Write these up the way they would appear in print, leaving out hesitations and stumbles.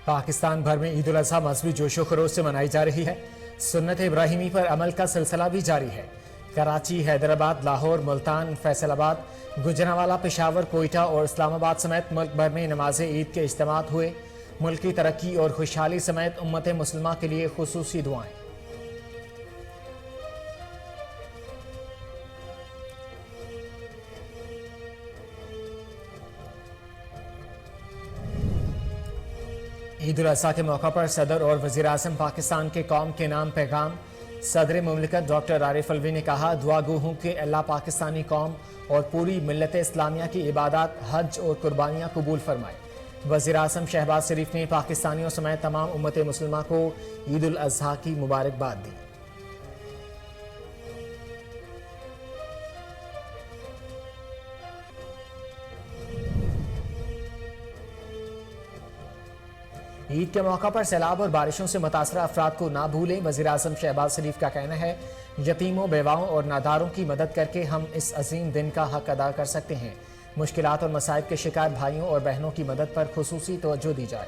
پاکستان بھر میں عید الاضحیٰ مذہبی جوش و خروش سے منائی جا رہی ہے۔ سنت ابراہیمی پر عمل کا سلسلہ بھی جاری ہے۔ کراچی، حیدرآباد، لاہور، ملتان، فیصل آباد، گوجرانوالہ، پشاور، کوئٹہ اور اسلام آباد سمیت ملک بھر میں نماز عید کے اجتماعات ہوئے۔ ملک کی ترقی اور خوشحالی سمیت امت مسلمہ کے لیے خصوصی دعائیں۔ عید الاضحیٰ کے موقع پر صدر اور وزیر اعظم پاکستان کے قوم کے نام پیغام۔ صدر مملکت ڈاکٹر عارف الوی نے کہا، دعا گو ہوں کہ اللہ پاکستانی قوم اور پوری ملت اسلامیہ کی عبادات، حج اور قربانیاں قبول فرمائے۔ وزیر اعظم شہباز شریف نے پاکستانیوں سمیت تمام امت مسلمہ کو عید الاضحیٰ کی مبارکباد دی۔ عید کے موقع پر سیلاب اور بارشوں سے متاثرہ افراد کو نہ بھولیں۔ وزیر اعظم شہباز شریف کا کہنا ہے، یتیموں، بیواؤں اور ناداروں کی مدد کر کے ہم اس عظیم دن کا حق ادا کر سکتے ہیں۔ مشکلات اور مصائب کے شکار بھائیوں اور بہنوں کی مدد پر خصوصی توجہ دی جائے۔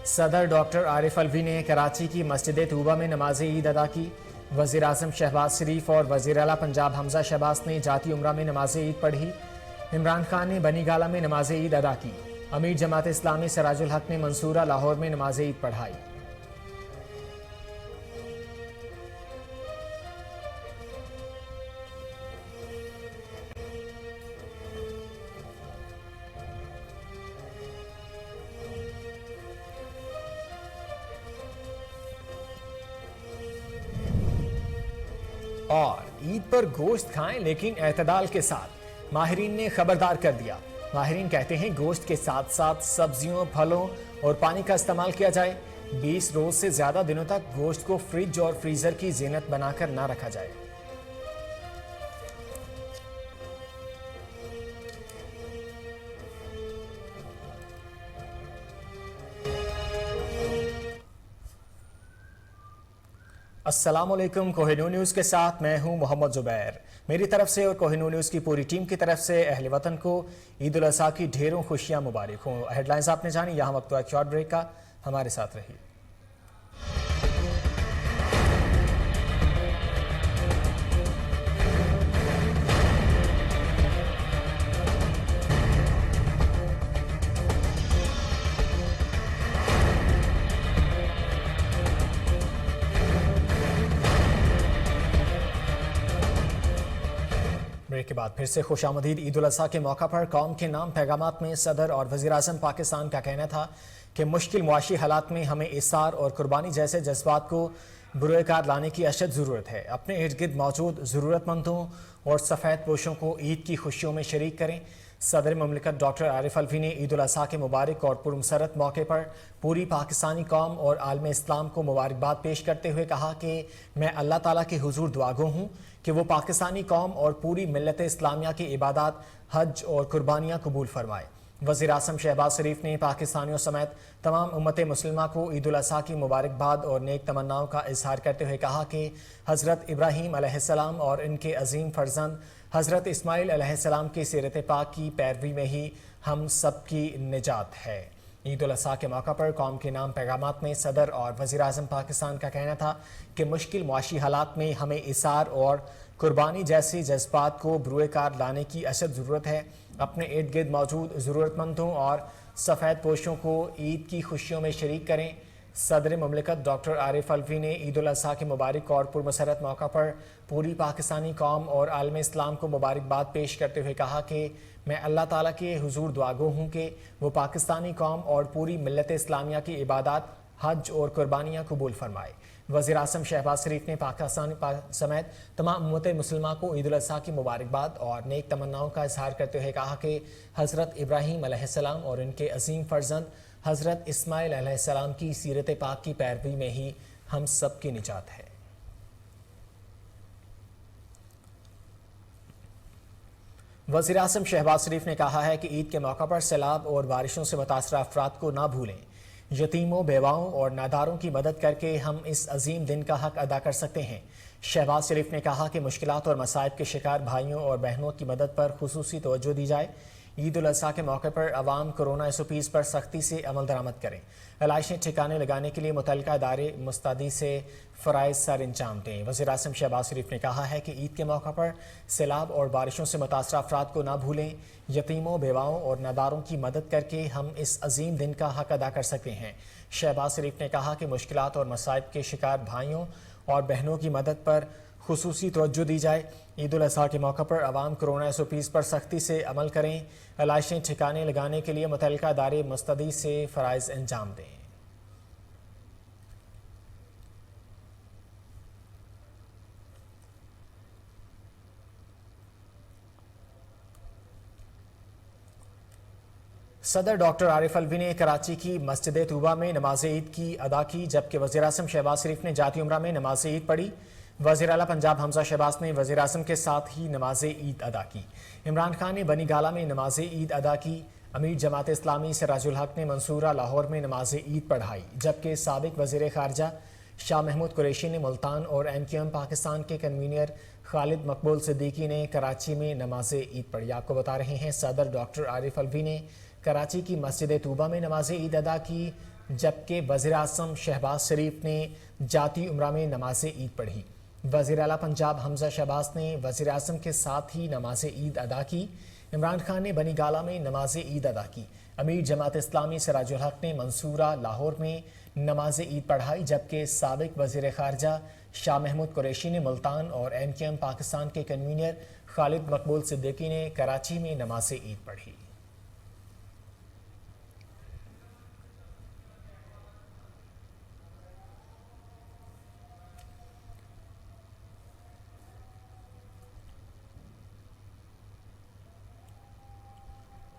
صدر ڈاکٹر عارف الوی نے کراچی کی مسجد طوبہ میں نماز عید ادا کی۔ وزیر اعظم شہباز شریف اور وزیر اعلیٰ پنجاب حمزہ شہباز نے جاتی عمرہ میں نماز عید پڑھی۔ عمران خان نے بنی گالہ میں نماز عید ادا کی۔ امیر جماعت اسلامی سراج الحق نے منصورہ، لاہور میں نماز عید پڑھائی۔ اور عید پر گوشت کھائیں لیکن اعتدال کے ساتھ، ماہرین نے خبردار کر دیا۔ ماہرین کہتے ہیں گوشت کے ساتھ ساتھ سبزیوں، پھلوں اور پانی کا استعمال کیا جائے۔ 20 روز سے زیادہ دنوں تک گوشت کو فریج اور فریزر کی زینت بنا کر نہ رکھا جائے۔ السلام علیکم، کوہ نور نیوز کے ساتھ میں ہوں محمد زبیر۔ میری طرف سے اور کوہ نور نیوز کی پوری ٹیم کی طرف سے اہل وطن کو عید الاضحیٰ کی ڈھیروں خوشیاں مبارک ہوں۔ ہیڈ لائنز آپ نے جانی، یہاں وقت ایک شارٹ بریک کا، ہمارے ساتھ رہیے۔ بریک کے بعد پھر سے خوش آمدید۔ عید الاضحیٰ کے موقع پر قوم کے نام پیغامات میں صدر اور وزیر اعظم پاکستان کا کہنا تھا کہ مشکل معاشی حالات میں ہمیں ایثار اور قربانی جیسے جذبات کو بروئے کار لانے کی اشد ضرورت ہے۔ اپنے ارد گرد موجود ضرورت مندوں اور سفید پوشوں کو عید کی خوشیوں میں شریک کریں۔ صدر مملکت ڈاکٹر عارف الوی نے عید الاضحیٰ کے مبارک اور پرمسرت موقع پر پوری پاکستانی قوم اور عالم اسلام کو مبارکباد پیش کرتے ہوئے کہا کہ میں اللہ تعالیٰ کے حضور دعا گو ہوں کہ وہ پاکستانی قوم اور پوری ملت اسلامیہ کی عبادات، حج اور قربانیاں قبول فرمائے۔ وزیر اعظم شہباز شریف نے پاکستانیوں سمیت تمام امت مسلمہ کو عید الاضحیٰ کی مبارکباد اور نیک تمناؤں کا اظہار کرتے ہوئے کہا کہ حضرت ابراہیم علیہ السلام اور ان کے عظیم فرزند حضرت اسماعیل علیہ السلام کی سیرت پاک کی پیروی میں ہی ہم سب کی نجات ہے۔ عید الاضحیٰ کے موقع پر قوم کے نام پیغامات میں صدر اور وزیر اعظم پاکستان کا کہنا تھا کہ مشکل معاشی حالات میں ہمیں ایثار اور قربانی جیسی جذبات کو بروئے کار لانے کی اشد ضرورت ہے۔ اپنے ارد گرد موجود ضرورت مندوں اور سفید پوشوں کو عید کی خوشیوں میں شریک کریں۔ صدر مملکت ڈاکٹر عارف الوی نے عید الاضحیٰ کے مبارک اور پرمسرت موقع پر پوری پاکستانی قوم اور عالم اسلام کو مبارکباد پیش کرتے ہوئے کہا کہ میں اللہ تعالیٰ کے حضور دعا گو ہوں کہ وہ پاکستانی قوم اور پوری ملت اسلامیہ کی عبادات، حج اور قربانیاں قبول فرمائے۔ وزیر اعظم شہباز شریف نے پاکستان سمیت تمام امت مسلمہ کو عید الاضحیٰ کی مبارکباد اور نیک تمناؤں کا اظہار کرتے ہوئے کہا کہ حضرت ابراہیم علیہ السلام اور ان کے عظیم فرزند حضرت اسماعیل علیہ السلام کی سیرت پاک کی پیروی میں ہی ہم سب کی نجات ہے۔ وزیر اعظم شہباز شریف نے کہا ہے کہ عید کے موقع پر سیلاب اور بارشوں سے متاثرہ افراد کو نہ بھولیں۔ یتیموں، بیواؤں اور ناداروں کی مدد کر کے ہم اس عظیم دن کا حق ادا کر سکتے ہیں۔ شہباز شریف نے کہا کہ مشکلات اور مصائب کے شکار بھائیوں اور بہنوں کی مدد پر خصوصی توجہ دی جائے۔ عید الاضحیٰ کے موقع پر عوام کورونا SOPs پر سختی سے عمل درآمد کریں۔ علائشیں ٹھکانے لگانے کے لیے متعلقہ ادارے مستعدی سے فرائض سر انجام دیں۔ وزیر اعظم شہباز شریف نے کہا ہے کہ عید کے موقع پر سیلاب اور بارشوں سے متاثرہ افراد کو نہ بھولیں۔ یتیموں، بیواؤں اور ناداروں کی مدد کر کے ہم اس عظیم دن کا حق ادا کر سکتے ہیں۔ شہباز شریف نے کہا کہ مشکلات اور مصائب کے شکار بھائیوں اور بہنوں کی مدد پر خصوصی توجہ دی جائے۔ عید الاضحیٰ کے موقع پر عوام کورونا SOPs پر سختی سے عمل کریں۔ علائشیں ٹھکانے لگانے کے لیے متعلقہ ادارے مستعدی سے فرائض انجام دیں۔ صدر ڈاکٹر عارف الوی نے کراچی کی مسجد طوبہ میں نماز عید کی ادا کی، جبکہ وزیر اعظم شہباز شریف نے جاتی عمرہ میں نماز عید پڑھی۔ وزیر اعلیٰ پنجاب حمزہ شہباز نے وزیر اعظم کے ساتھ ہی نماز عید ادا کی۔ عمران خان نے بنی گالہ میں نماز عید ادا کی۔ امیر جماعت اسلامی سراج الحق نے منصورہ لاہور میں نماز عید پڑھائی، جبکہ سابق وزیر خارجہ شاہ محمود قریشی نے ملتان اور MQM پاکستان کے کنوینر خالد مقبول صدیقی نے کراچی میں نماز عید پڑھی۔ آپ کو بتا رہے ہیں صدر ڈاکٹر عارف الوی نے کراچی کی مسجد طوبہ میں نماز عید ادا کی، جبکہ وزیر اعظم شہباز شریف نے جاتی عمرہ میں نماز عید پڑھی۔ وزیر اعلیٰ پنجاب حمزہ شہباز نے وزیر اعظم کے ساتھ ہی نماز عید ادا کی۔ عمران خان نے بنی گالہ میں نماز عید ادا کی۔ امیر جماعت اسلامی سراج الحق نے منصورہ لاہور میں نماز عید پڑھائی، جبکہ سابق وزیر خارجہ شاہ محمود قریشی نے ملتان اور MQM پاکستان کے کنوینر خالد مقبول صدیقی نے کراچی میں نماز عید پڑھی۔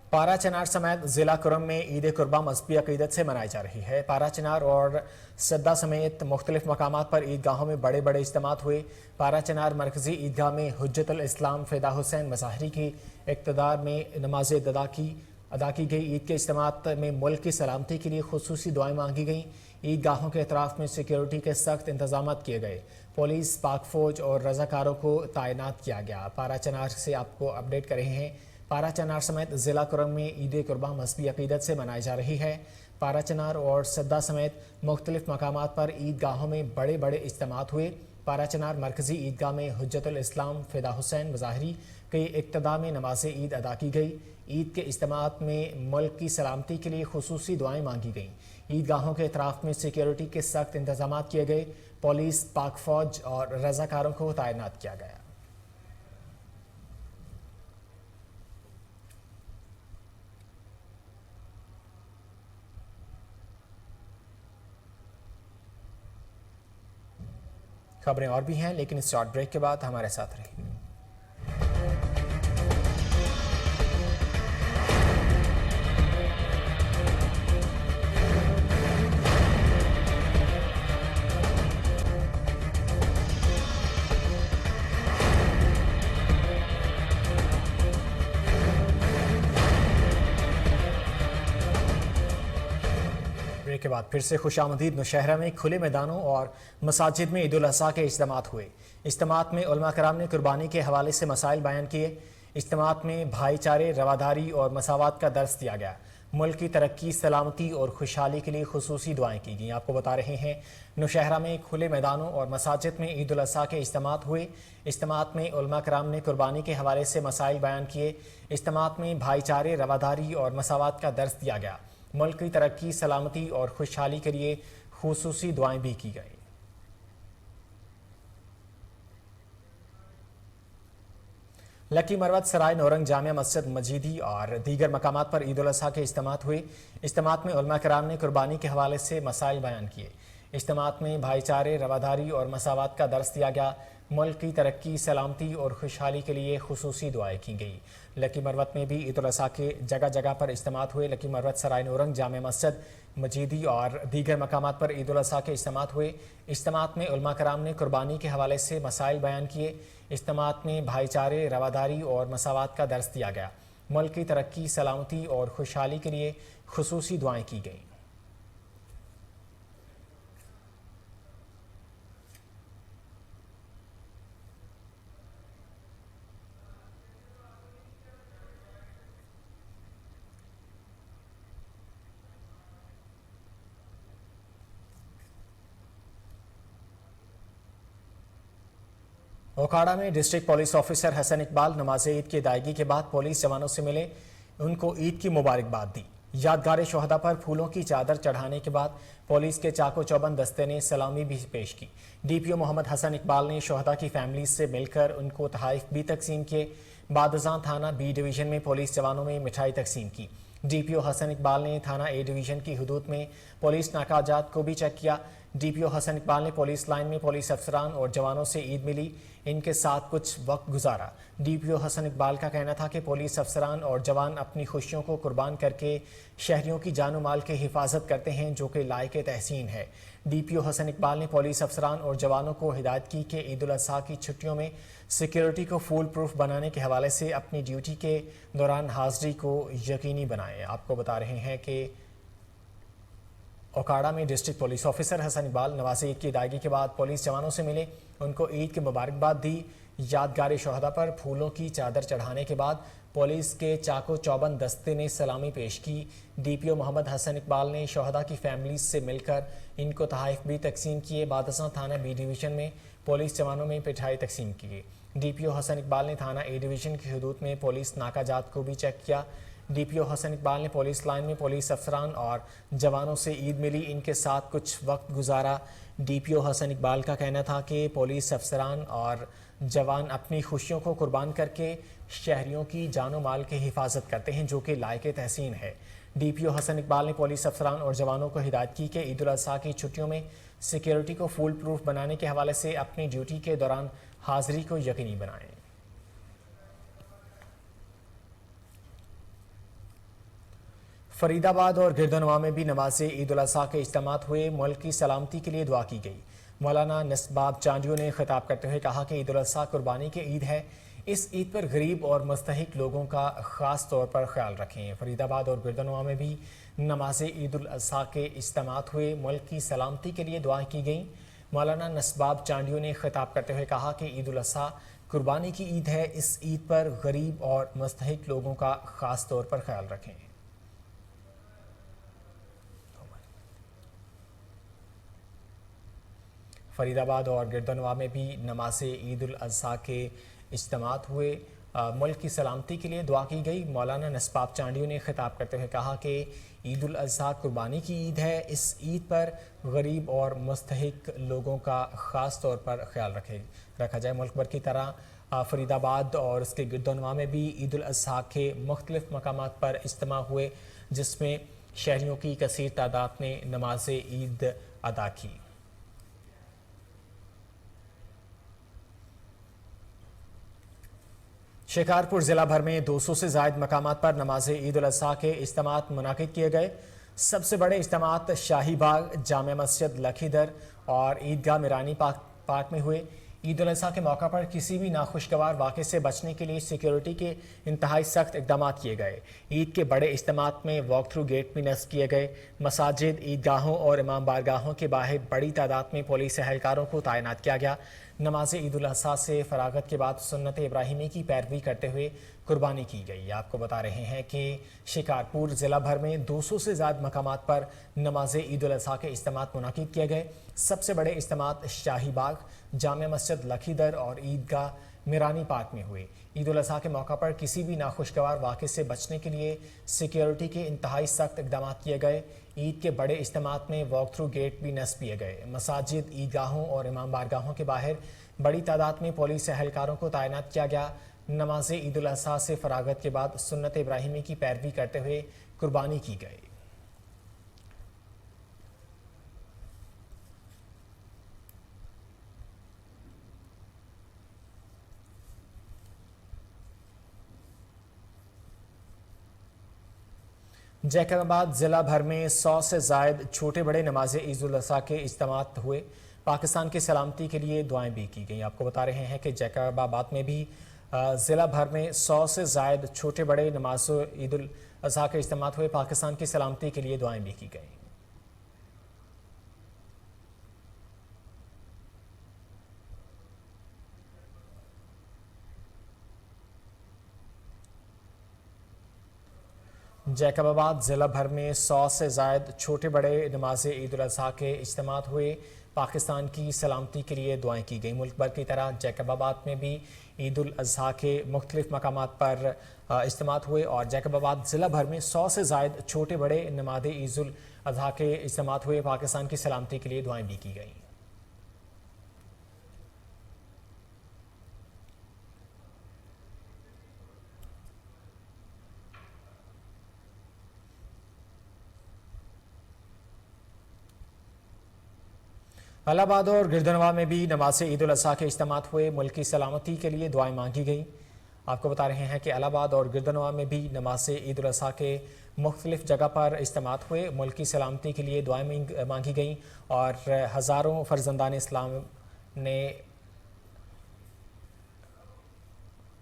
پارا چنار سمیت ضلع کرم میں عید قرباں مذہبی عقیدت سے منائی جا رہی ہے۔ پارا چنار اور سدہ سمیت مختلف مقامات پر عیدگاہوں میں بڑے بڑے اجتماعات ہوئے۔ پارا چنار مرکزی عیدگاہ میں حجت الاسلام فدا حسین مظاہری کی اقتدار میں نماز ادا کی گئی۔ عید کے اجتماعات میں ملک کی سلامتی کے لیے خصوصی دعائیں مانگی گئیں۔ عیدگاہوں کے اطراف میں سیکیورٹی کے سخت انتظامات کیے گئے۔ پولیس، پاک فوج اور رضاکاروں کو تعینات کیا گیا۔ پارا چنار سے آپ کو اپڈیٹ کر رہے ہیں۔ پارا چنار سمیت ضلع کرم میں عید قرباں مذہبی عقیدت سے منائی جا رہی ہے۔ پارا چنار اور سدہ سمیت مختلف مقامات پر عیدگاہوں میں بڑے بڑے اجتماعات ہوئے۔ پارا چنار مرکزی عیدگاہ میں حجت الاسلام فدا حسین مظاہری کی اقتداء میں نماز عید ادا کی گئی۔ عید کے اجتماعات میں ملک کی سلامتی کے لیے خصوصی دعائیں مانگی گئیں۔ عیدگاہوں کے اطراف میں سیکیورٹی کے سخت انتظامات کیے گئے۔ پولیس، پاک فوج اور رضاکاروں کو تعینات کیا گیا۔ خبریں اور بھی ہیں، لیکن اس شارٹ بریک کے بعد ہمارے ساتھ رہیں۔ بریک کے بعد پھر سے خوش آمدید۔ نوشہرہ میں کھلے میدانوں اور مساجد میں عید الاضحیٰ کے اجتماعات ہوئے۔ اجتماعات میں علماء کرام نے قربانی کے حوالے سے مسائل بیان کیے۔ اجتماعات میں بھائی چارے، رواداری اور مساوات کا درس دیا گیا۔ ملک کی ترقی، سلامتی اور خوشحالی کے لیے خصوصی دعائیں کی گئیں۔ آپ کو بتا رہے ہیں نوشہرہ میں کھلے میدانوں اور مساجد میں عید الاضحیٰ کے اجتماعات ہوئے۔ اجتماعات میں علماء کرام نے قربانی کے حوالے سے مسائل بیان کیے۔ اجتماعات میں بھائی چارے، رواداری اور مساوات کا درس دیا گیا۔ ملک کی ترقی، سلامتی اور خوشحالی کے لیے خصوصی دعائیں بھی کی گئی۔ لکی مروت، سرائے نورنگ، جامعہ مسجد مجیدی اور دیگر مقامات پر عید الاضحیٰ کے اجتماعات ہوئے۔ اجتماعات میں علماء کرام نے قربانی کے حوالے سے مسائل بیان کیے۔ اجتماعات میں بھائی چارے، رواداری اور مساوات کا درس دیا گیا۔ ملک کی ترقی، سلامتی اور خوشحالی کے لیے خصوصی دعائیں کی گئی۔ لکی مروت میں بھی عید الاضحیٰ کے جگہ جگہ پر اجتماعات ہوئے۔ لکی مروت، سرائے نورنگ، جامع مسجد مجیدی اور دیگر مقامات پر عید الاضحیٰ کے اجتماعات ہوئے۔ اجتماعات میں علماء کرام نے قربانی کے حوالے سے مسائل بیان کیے۔ اجتماعات میں بھائی چارے، رواداری اور مساوات کا درس دیا گیا۔ ملک کی ترقی، سلامتی اور خوشحالی کے لیے خصوصی دعائیں کی گئیں۔ ओकाड़ा में district police officer Hasan Iqbal नमाज ईद की अदायगी के बाद पुलिस जवानों से मिले, उनको ईद की मुबारकबाद दी। यादगार शोहदा पर फूलों की चादर चढ़ाने के बाद पुलिस के चाको चौबंद दस्ते ने सलामी भी पेश की। डीपीओ मोहम्मद हसन इकबाल ने शोहदा की फैमिली से मिलकर उनको तोहफे भी तकसीम किए। बादशाह थाना बी डिवीजन में पुलिस जवानों में मिठाई तकसीम की। डीपीओ हसन इकबाल ने थाना ए डिवीजन की हदूद में पुलिस नाकाजात को भी चेक किया। डीपीओ हसन इकबाल ने पुलिस लाइन में पुलिस अफसरान और जवानों से ईद मिली, इनके साथ कुछ वक्त गुजारा। डीपीओ हसन इकबाल का कहना था कि पुलिस अफसरान और जवान अपनी खुशियों को कुर्बान करके शहरियों की जान माल की हिफाजत करते हैं, जो कि लायक तहसीन है। डीपीओ हसन इकबाल ने पुलिस अफसरान और जवानों को हिदायत की कि ईद उल अज़हा की छुट्टियों में सिक्योरिटी को फूल प्रूफ बनाने के हवाले से अपनी ड्यूटी के दौरान हाजिरी को यकीनी बनाएं। आपको बता रहे हैं कि ओकाड़ा में district police officer Hasan Iqbal नमाज ईद की अदायगी के बाद पुलिस जवानों से मिले, उनको ईद की मुबारकबाद दी। यादगार शोहदा पर फूलों की चादर चढ़ाने के बाद पुलिस के चाको चौबंद दस्ते ने सलामी पेश की। डीपीओ मोहम्मद हसन इकबाल ने शोहदा की फैमिली से मिलकर इनको तोहफे भी तकसीम किए। बादशाह थाना बी डिवीजन में पुलिस जवानों में मिठाई तकसीम की। डीपीओ हसन इकबाल ने थाना ए डिवीजन की हदूद में पुलिस नाकाजात को भी चेक किया। डीपीओ हसन इकबाल ने पुलिस लाइन में पुलिस अफसरान और जवानों से ईद मिली, इनके साथ कुछ वक्त गुजारा। डीपीओ हसन इकबाल का कहना था कि पुलिस अफसरान और जवान अपनी खुशियों को कुर्बान करके शहरियों की जानो माल की हिफाजत करते हैं, जो कि लायक तहसीन है। डीपीओ हसन इकबाल ने पुलिस अफसरान और जवानों को हिदायत की कि ईद उल अज़हा की छुट्टियों में सिक्योरिटी को फूल प्रूफ बनाने के हवाले से अपनी ड्यूटी के दौरान हाजिरी को यकीनी बनाएं। फरीदाबाद और गिरदनवा में भी नमाज ईद उल अज़हा के इज्तिमात हुए, मुल्क की सलामती के लिए दुआ की गई। मौलाना नस्बाब चांडियो ने खिताब करते हुए कहा कि ईद उल अज़हा कुर्बानी की ईद है, इस ईद पर गरीब और मुस्तहिक लोगों का ख़ास तौर पर ख्याल रखें। फरीदाबाद और गिरदनवा में भी नमाज ईद उल अज़हा के इज्तिमात हुए, मुल्क की सलामती के लिए दुआ की गई। मौलाना नस्बाब चांडियो ने खिताब करते हुए कहा कि ईद उल अज़हा कुर्बानी की ईद है, इस ईद पर गरीब और मुस्तहिक लोगों का ख़ास तौर पर ख्याल रखें। फरीदाबाद और गिरदनवा में भी नमाज ईद उल अज़हा के इज्तिमात हुए, मुल्क की सलामती के लिए दुआ की गई। मौलाना नस्बाब चांडियो ने खिताब करते हुए कहा कि ईद उल अज़हा कुर्बानी की ईद है, इस ईद पर गरीब और मुस्तहिक लोगों का ख़ास तौर पर ख्याल रखा जाए। मुल्क भर की तरह फरीदाबाद और उसके गिरदनवा में भी ईद उल अज़हा के मुख्तलिफ मकामात पर इज्तिमा हुए, जिसमें शहरियों की कसीर तादाद ने नमाज ईद अदा की। शिकारपुर जिला भर में 200 से ज़ायद मकामात पर नमाज ईद उल अज़हा के इज्तिमात मुनाकिद किए गए। सबसे बड़े इज्तिमात शाही बाग, जामे मस्जिद लखीदर और ईदगाह मीरानी पार्क में हुए। ईद उल अज़हा के मौका पर किसी भी नाखुशगवार वाक़े से बचने के लिए सिक्योरिटी के इंतहाई सख्त इक़दाम किए गए। ईद के बड़े इज्तिमात में वॉक थ्रू गेट भी नस्ब किए गए। मसाजिद, ईदगाहों और इमाम बारगाहों के बाहर बड़ी तादाद में पुलिस एहलकारों को तैनात किया गया। नमाज ईद उल अज़हा से फरागत के बाद सुन्नत इब्राहिमी की पैरवी करते हुए कुर्बानी की गई। आपको बता रहे हैं कि शिकारपुर ज़िला भर में 200 से ज़्यादा मकामात पर नमाज ईद उल अज़हा के इज्तिमात मुनाकिद किए गए। सबसे बड़े इज्तिमात शाही बाग, जामे मस्जिद लखीदर और ईदगाह मीरानी पार्क में हुए। ईद उल अज़हा के मौका पर किसी भी नाखुशगवार वाक़े से बचने के लिए सिक्योरिटी के इंतहाई सख्त इक़दाम किए गए। ईद के बड़े इज्तिमात में वॉक थ्रू गेट भी नस्ब किए गए। मसाजिद, ईदगाहों और इमाम बारगाहों के बाहर बड़ी तादाद में पुलिस एहलकारों को तैनात किया गया। नमाज ईद उल अज़हा से फरागत के बाद सुन्नत इब्राहिमी की पैरवी करते हुए कुर्बानी की गई। जैकबाबाद ज़िला भर में 100 से ज़ायद छोटे बड़े नमाज ईद उल अज़हा के इज्तिमात हुए। पाकिस्तान की सलामती के लिए दुआएं भी की गई। आपको बता रहे हैं कि जैकबाबाद में भी ज़िला भर में 100 से ज़ायद छोटे बड़े नमाज ईद उल अज़हा के इज्तिमात हुए। पाकिस्तान की सलामती के लिए दुआएं भी की गई। जैकबाबाद ज़िला भर में 100 से ज़ायद छोटे बड़े नमाज ईद उल अज़हा के इज्तिमात हुए। پاکستان کی سلامتی کے لیے دعائیں کی گئیں۔ ملک بھر کی طرح جیکب آباد میں بھی عید الاضحیٰ کے مختلف مقامات پر اجتماعات ہوئے اور جیکب آباد ضلع بھر میں 100 سے زائد چھوٹے بڑے نماد عید الاضحیٰ کے اجتماعات ہوئے۔ پاکستان کی سلامتی کے لیے دعائیں بھی کی گئیں۔ الہ آباد اور گردنوا میں بھی نماز عید الاضحیٰ کے اجتماعات ہوئے۔ ملک کی سلامتی کے لیے دعائیں مانگی گئیں۔ آپ کو بتا رہے ہیں کہ الہ آباد اور گردنوا میں بھی نماز عید الاضحیٰ کے مختلف جگہ پر اجتماعات ہوئے۔ ملک کی سلامتی کے لیے دعائیں مانگی گئیں اور ہزاروں فرزندان اسلام نے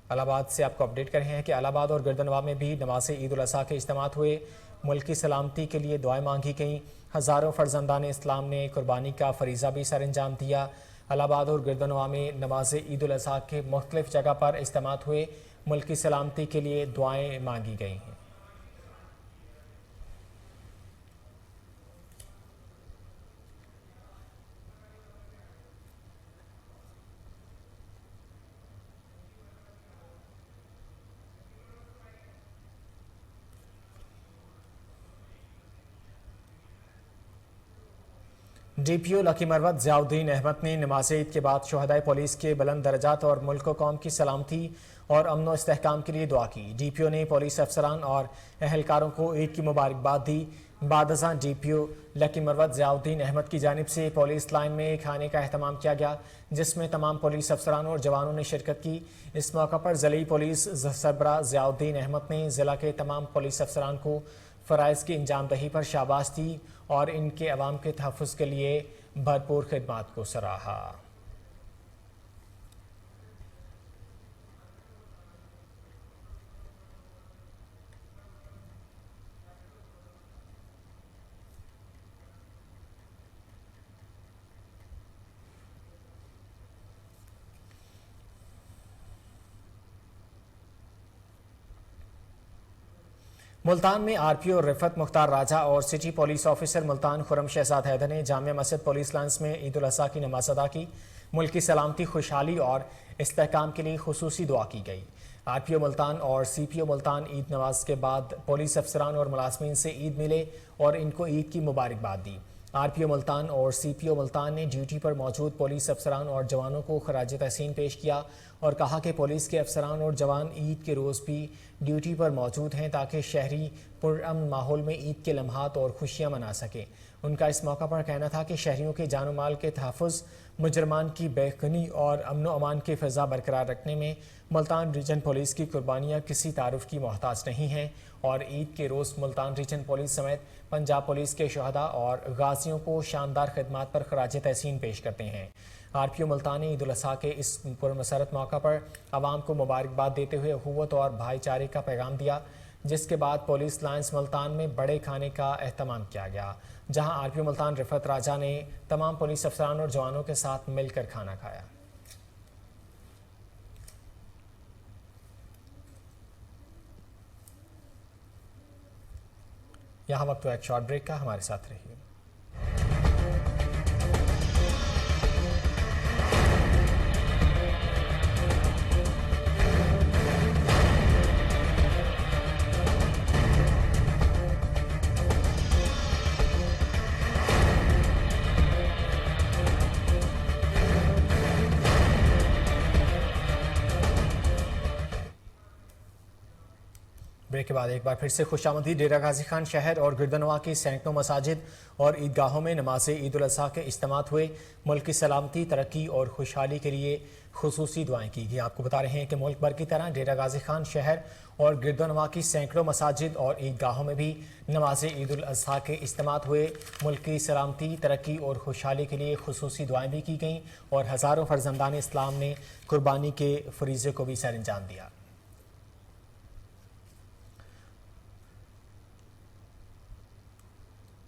الہ آباد سے آپ کو اپڈیٹ کر رہے ہیں کہ الہ آباد اور گردنوا میں بھی نماز عید الاضحیٰ کے اجتماعات ہوئے۔ ملک کی سلامتی کے لیے دعائیں مانگی گئیں۔ ہزاروں فرزندان اسلام نے قربانی کا فریضہ بھی سر انجام دیا۔ الہ آباد اور گردنوا میں نماز عید الاضحیٰ کے مختلف جگہ پر اجتماعات ہوئے۔ ملک کی سلامتی کے لیے دعائیں مانگی گئی ہیں۔ ڈی پی او لکی مروت ضیاء الدین احمد نے نماز عید کے بعد شہدائے پولیس کے بلند درجات اور ملک و قوم کی سلامتی اور امن و استحکام کے لیے دعا کی۔ ڈی پی او نے پولیس افسران اور اہلکاروں کو عید کی مبارکباد دی۔ بعد ازاں ڈی پی او لکی مروت ضیاء الدین احمد کی جانب سے پولیس لائن میں کھانے کا اہتمام کیا گیا، جس میں تمام پولیس افسران اور جوانوں نے شرکت کی۔ اس موقع پر ضلعی پولیس سربراہ ضیاء الدین احمد نے ضلع کے تمام پولیس افسران کو فرائض کی انجام دہی پر شاباش دی اور ان کے عوام کے تحفظ کے لیے بھرپور خدمات کو سراہا۔ ملتان میں آر پی او رفت مختار راجہ اور سٹی پولیس آفیسر ملتان خرم شہزاد حیدر نے جامعہ مسجد پولیس لائنز میں عید الاضحیٰ کی نماز ادا کی۔ ملک کی سلامتی، خوشحالی اور استحکام کے لیے خصوصی دعا کی گئی۔ آر پی او ملتان اور سی پی او ملتان عید نماز کے بعد پولیس افسران اور ملازمین سے عید ملے اور ان کو عید کی مبارکباد دی۔ آر پی او ملتان اور سی پی او ملتان نے ڈیوٹی پر موجود پولیس افسران اور جوانوں کو خراج تحسین پیش کیا اور کہا کہ پولیس کے افسران اور جوان عید کے روز بھی ڈیوٹی پر موجود ہیں تاکہ شہری پرامن ماحول میں عید کے لمحات اور خوشیاں منا سکیں۔ ان کا اس موقع پر کہنا تھا کہ شہریوں کے جان و مال کے تحفظ، مجرمان کی بے کنی اور امن و امان کی فضا برقرار رکھنے میں ملتان ریجن پولیس کی قربانیاں کسی تعارف کی محتاج نہیں ہیں اور عید کے روز ملتان ریجن پولیس سمیت پنجاب پولیس کے شہداء اور غازیوں کو شاندار خدمات پر خراج تحسین پیش کرتے ہیں۔ آر پی او ملتان نے عید الاضحیٰ کے اس پرمسرت موقع پر عوام کو مبارکباد دیتے ہوئے اخوت اور بھائی چارے کا پیغام دیا، جس کے بعد پولیس لائنز ملتان میں بڑے کھانے کا اہتمام کیا گیا، جہاں آر پی او ملتان رفت راجہ نے تمام پولیس افسران اور جوانوں کے ساتھ مل کر کھانا کھایا۔ یہاں وقت تو ایک شارٹ بریک کا، ہمارے ساتھ رہیے۔ بریک کے بعد ایک بار پھر سے خوش آمدید۔ ڈیرہ غازی خان شہر اور گردنوا کی سینکڑوں مساجد اور عیدگاہوں میں نماز عید الاضحیٰ کے اجتماعات ہوئے۔ ملک کی سلامتی، ترقی اور خوشحالی کے لیے خصوصی دعائیں کی گئی۔ آپ کو بتا رہے ہیں کہ ملک بھر کی طرح ڈیرہ غازی خان شہر اور گردنوا کی سینکڑوں مساجد اور عیدگاہوں میں بھی نماز عید الاضحیٰ کے اجتماعات ہوئے۔ ملک کی سلامتی، ترقی اور خوشحالی کے لیے خصوصی دعائیں بھی کی گئیں اور ہزاروں فرزندان اسلام نے قربانی کے فریضے کو بھی سر انجام دیا۔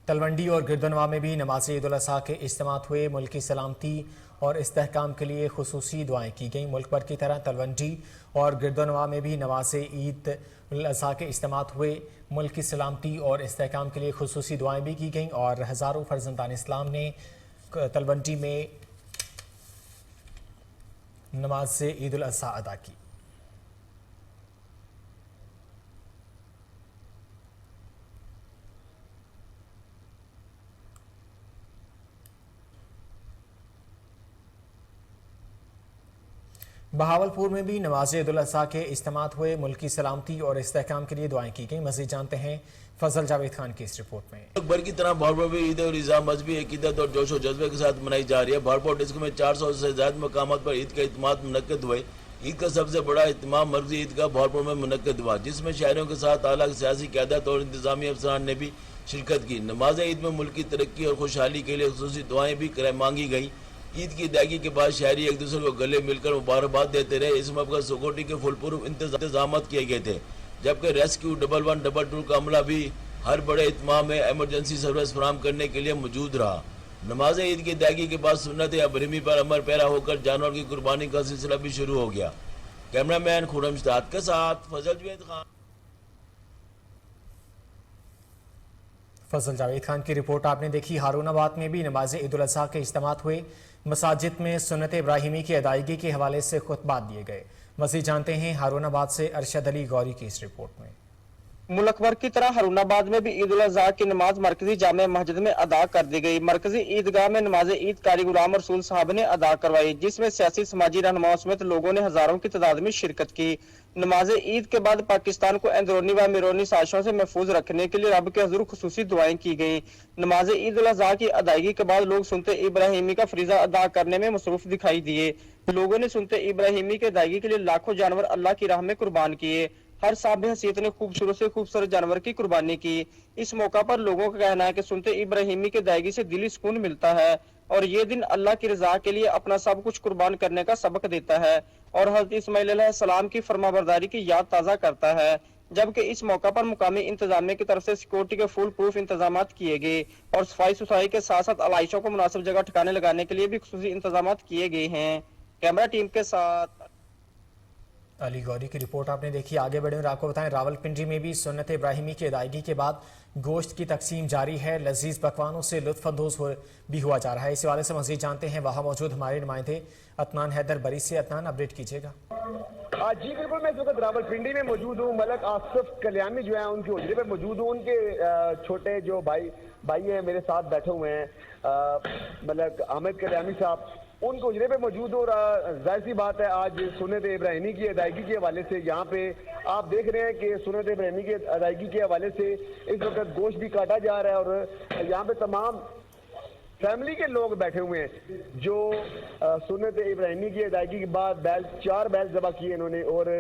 تلونڈی اور گردنوا میں بھی نماز عید الاضحیٰ کے اجتماعات ہوئے۔ ملک کی سلامتی اور استحکام کے لیے خصوصی دعائیں کی گئیں۔ ملک بھر کی طرح تلونڈی اور گردنوا میں بھی نماز عید الاضحیٰ کے اجتماعات ہوئے۔ ملک کی سلامتی اور استحکام کے لیے خصوصی دعائیں بھی کی گئیں اور ہزاروں فرزندان اسلام نے तलवंडी में नमाज से ईद उल अज़हा अदा की। बहावलपुर में भी नमाज ईद उल अज़हा के इज्तिमात हुए। मुल्की सलामती और इस्तेहकाम के लिए दुआएं की गई। मज़ीद जानते हैं फजल जावेद खान की इस रिपोर्ट में। अकबर की तरह भावलपुर में ईद उल अज़हा मजहबी अकीदत और जोश व जज्बे के साथ मनाई जा रही है। भावलपुर डिस्ट्रिक्ट में 400 से ज्यादा मकामात पर ईद का इज्तिमात मुनक्किद हुए। ईद का सबसे बड़ा इज्तिमाम मरकजी ईदगाह भावलपुर में मुनक्किद हुआ, जिसमें शहरियों के साथ आला सियासी क़यादत और इंतजामी अफसरान ने भी शिरकत की। नमाज ईद में मुल्क की तरक्की और खुशहाली के लिए खुसूसी दुआएं भी मांगी गई। ईद की अदायगी के बाद शहरी एक दूसरे को गले मिलकर मुबारकबाद देते रहे। इस मौके पर सिक्योरिटी के फुलपूर्व इंतजाम किए गए थे, जबकि रेस्क्यू 1112 का अमला भी हर बड़े इत्माम में इमरजेंसी सर्विस फराहम करने के लिए मौजूद रहा। नमाज ईद की अदायगी के बाद सुन्नत इब्राहिमी पर अमल पैरा होकर जानवर की कुर्बानी का सिलसिला भी शुरू हो गया। कैमरामैन खुरम इश्ताद के साथ फजल जावेद खान। फजल जावेद खान की रिपोर्ट आपने देखी। हारूनाबाद में भी नमाज ईद उल अज़हा के इज्तिमात हुए। मसाजिद में सुन्नत इब्राहिमी की अदायगी के हवाले से खुतबात दिए गए। मज़ीद जानते हैं हारूनाबाद से अरशद अली गौरी की इस रिपोर्ट में। मुल्क भर की तरह हारूनाबाद में भी ईद उल अज़हा की नमाज मरकजी जामे मस्जिद में अदा कर दी गई। मरकजी ईदगाह में नमाज ईद कारी गुलाम रसूल साहब ने अदा करवाई, जिसमें सियासी समाजी रहनुमाओं समेत लोगों ने हजारों की तादाद में शिरकत की। नमाज ईद के बाद पाकिस्तान को अंदरूनी व मिरूनी साजिशों से महफूज रखने के लिए रब के हुज़ूर खुसूसी दुआएं की गई। नमाज ईद उल अज़हा की अदायगी के बाद लोग सुनते इब्राहिमी का फरीजा अदा करने में मसरूफ दिखाई दिए। लोगों ने सुनते इब्राहिमी की अदायगी के लिए लाखों जानवर अल्लाह की राह में कुर्बान किए। हर साहब हैसियत ने खूबसूरत से खूबसूरत जानवर की कुर्बानी की। इस मौका पर लोगों का कहना है कि सुनते इब्राहिमी की अदायगी से दिली सुकून मिलता है और ये दिन अल्लाह की रजा के लिए अपना सब कुछ कुर्बान करने का सबक देता है और हज़रत इस्माइल अलैहिस्सलाम की फरमाबरदारी की याद ताज़ा करता है। जबकि इस मौका पर मुकामी इंतजामिया की तरफ से सिक्योरिटी के फुल प्रूफ इंतजाम किए गए और सफाई सुथराई के साथ साथ आलाइशों को मुनासिब जगह ठिकाने लगाने के लिए भी खुसूसी इंतजाम किए गए हैं। कैमरा टीम के साथ अली गौरी की रिपोर्ट आपने देखी। आगे बढ़े और आपको बताएं रावलपिंडी में भी सुन्नत इब्राहिमी की अदायगी के बाद गोश्त की तकसीम जारी है। लजीज पकवानों से लुत्फअंदोज भी हुआ जा रहा है। इस हवाले से मज़ीद जानते हैं वहाँ मौजूद हमारे नुमाइंदे अदनान हैदर बरी से। अदनान, अपडेट कीजिएगा। जी बिल्कुल, मैं इस वक्त रावलपिंडी में मौजूद हूँ। मलक आसिफ कल्याणी जो है उनके उजरे पे मौजूद हूँ। उनके छोटे जो भाई हैं मेरे साथ बैठे हुए हैं, मलक आमिर कल्याणी साहब, उनके उजरे पे मौजूद हो। और जाहिर सी बात है आज सुन्नत इब्राहिमी की अदायगी के हवाले से यहाँ पे आप देख रहे हैं कि सुन्नत इब्राहिमी की अदायगी के हवाले से इस वक्त गोश्त भी काटा जा रहा है और यहाँ पे तमाम फैमिली के लोग बैठे हुए हैं जो सुन्नत इब्राहिमी की अदायगी के बाद 4 बैल ज़बह किए इन्होंने और